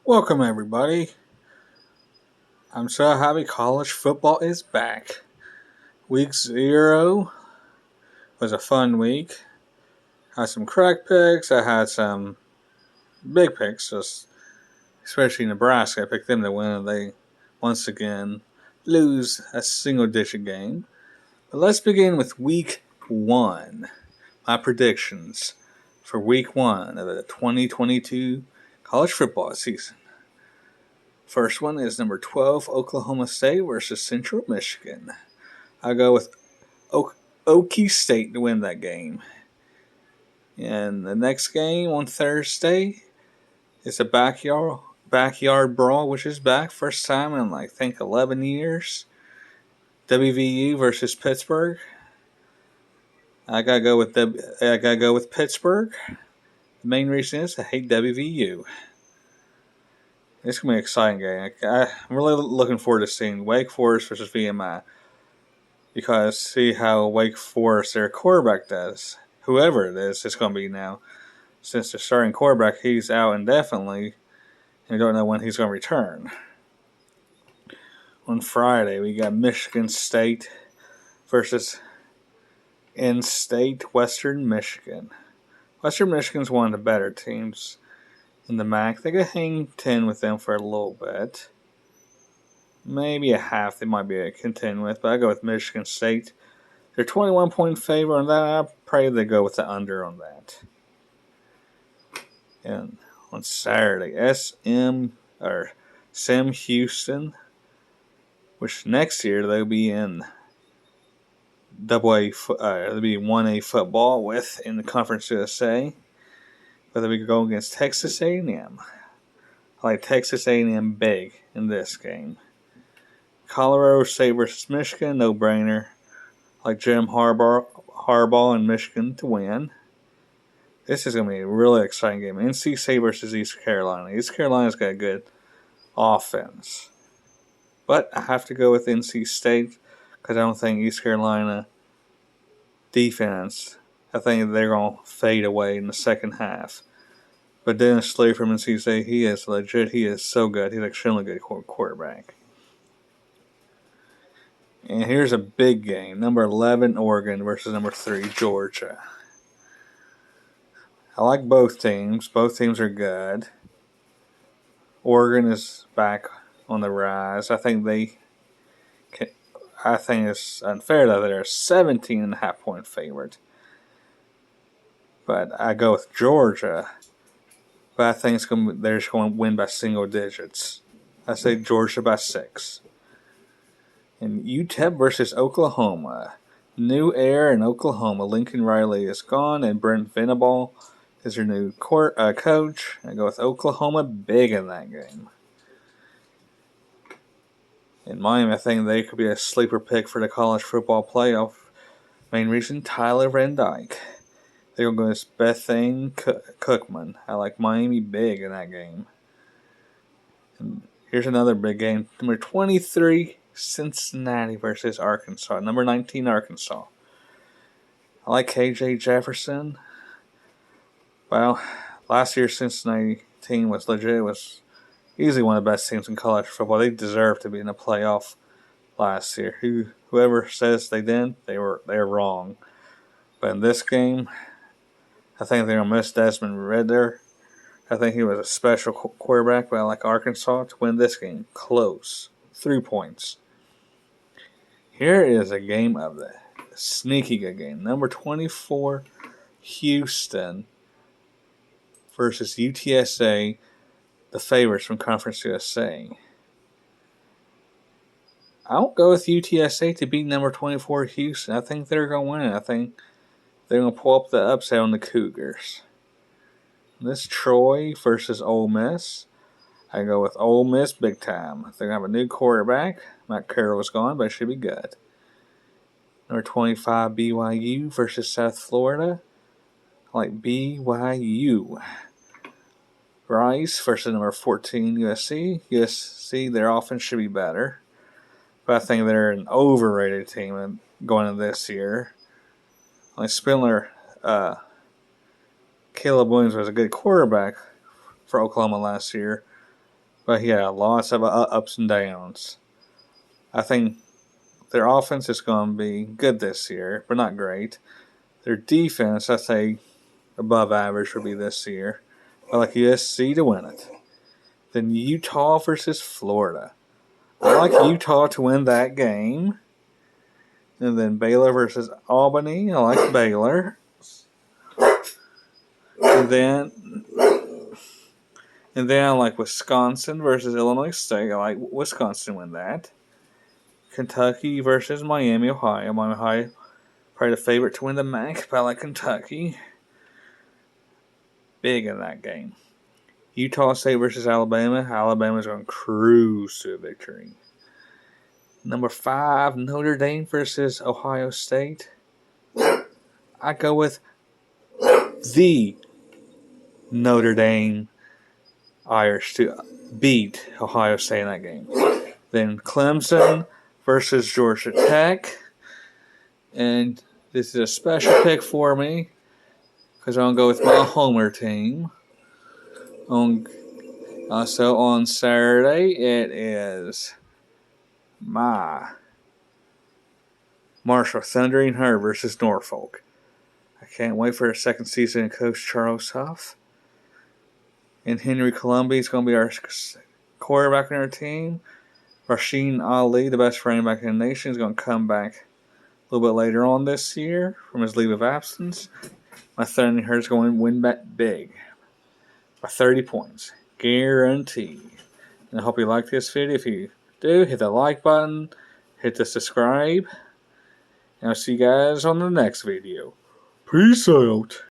Welcome, everybody. I'm so happy college football is back. Week 0 was a fun week. I had some crack picks. I had some big picks, especially Nebraska. I picked them to win, and they once again lose a single-digit game. But let's begin with Week 1. My predictions for Week 1 of the 2022 college football season. First one is number 12, Oklahoma State versus Central Michigan. I go with Okie State to win that game. And the next game on Thursday is a backyard brawl, which is back. First time in, I think, 11 years. WVU versus Pittsburgh. I gotta go with Pittsburgh. The main reason is I hate WVU. It's going to be an exciting game. I'm really looking forward to seeing Wake Forest versus VMI. Because see how Wake Forest, their quarterback, does. Whoever it is, it's going to be now. Since the starting quarterback, he's out indefinitely. And we don't know when he's going to return. On Friday, we got Michigan State versus in-state Western Michigan. Western Michigan's one of the better teams in the MAC. They could hang 10 with them for a little bit. Maybe a half they might be able to contend with, but I go with Michigan State. They're 21-point favor on that. I pray they go with the under on that. And on Saturday, Sam Houston, which next year they'll be in they'll be 1A football with in the Conference USA. But they'll be going against Texas A&M. I like Texas A&M big in this game. Colorado State versus Michigan, no-brainer. I like Jim Harbaugh and Michigan to win. This is going to be a really exciting game. NC State versus East Carolina. East Carolina's got a good offense. But I have to go with NC State because I don't think East Carolina defense, I think they're going to fade away in the second half. But Dennis Slade from NC State, he is legit. He is so good. He's an extremely good quarterback. And here's a big game. Number 11, Oregon versus number 3, Georgia. I like both teams. Both teams are good. Oregon is back on the rise. I think it's unfair that they're a 17.5-point favorite. But I go with Georgia. But I think they're just going to win by single digits. I say Georgia by 6. And UTEP versus Oklahoma. New air in Oklahoma. Lincoln Riley is gone, and Brent Venable is your new coach. I go with Oklahoma big in that game. In Miami, I think they could be a sleeper pick for the college football playoff. Main reason, Tyler Van Dyke. They're going to go against Bethane Cookman. I like Miami big in that game. And here's another big game. Number 23, Cincinnati versus Arkansas. Number 19, Arkansas. I like KJ Jefferson. Well, last year's Cincinnati team was legit. It was easily one of the best teams in college football. They deserved to be in the playoff last year. Whoever says they didn't, they're wrong. But in this game, I think they're going to miss Desmond Ridder. I think he was a special quarterback, but I like Arkansas to win this game. Close. 3 points. Here is a game of the sneaky good game. Number 24, Houston versus UTSA, the favorites from Conference USA. I won't go with UTSA to beat number 24, Houston. I think they're going to win it. I think they're going to pull up the upset on the Cougars. This Troy versus Ole Miss. I go with Ole Miss big time. They're going to have a new quarterback. Matt Carroll is gone, but it should be good. Number 25, BYU versus South Florida. I like BYU. Rice versus number 14, USC. USC, their offense should be better. But I think they're an overrated team going into this year. Like Spindler, Caleb Williams was a good quarterback for Oklahoma last year. But yeah, lots of ups and downs. I think their offense is going to be good this year, but not great. Their defense, I say, above average will be this year. I like USC to win it. Then Utah versus Florida. I like Utah to win that game. And then Baylor versus Albany. I like Baylor. And then I like Wisconsin versus Illinois State. I like Wisconsin to win that. Kentucky versus Miami, Ohio. Miami, Ohio, probably the favorite to win the MAC, but I like Kentucky. Big in that game. Utah State versus Alabama. Alabama's going to cruise to a victory. Number 5, Notre Dame versus Ohio State. I go with the Notre Dame Irish to beat Ohio State in that game. Then Clemson versus Georgia Tech. And this is a special pick for me because I'm going to go with my homer team. So on Saturday, it is my Marshall Thundering Herd versus Norfolk. I can't wait for a second season of Coach Charles Huff. And Henry Columbia is going to be our quarterback in our team. Rasheen Ali, the best running back in the nation, is going to come back a little bit later on this year from his leave of absence. My Thundering Herd is going to win back big by 30 points. Guaranteed. And I hope you like this video. If you do, hit the like button, hit the subscribe, and I'll see you guys on the next video. Peace out.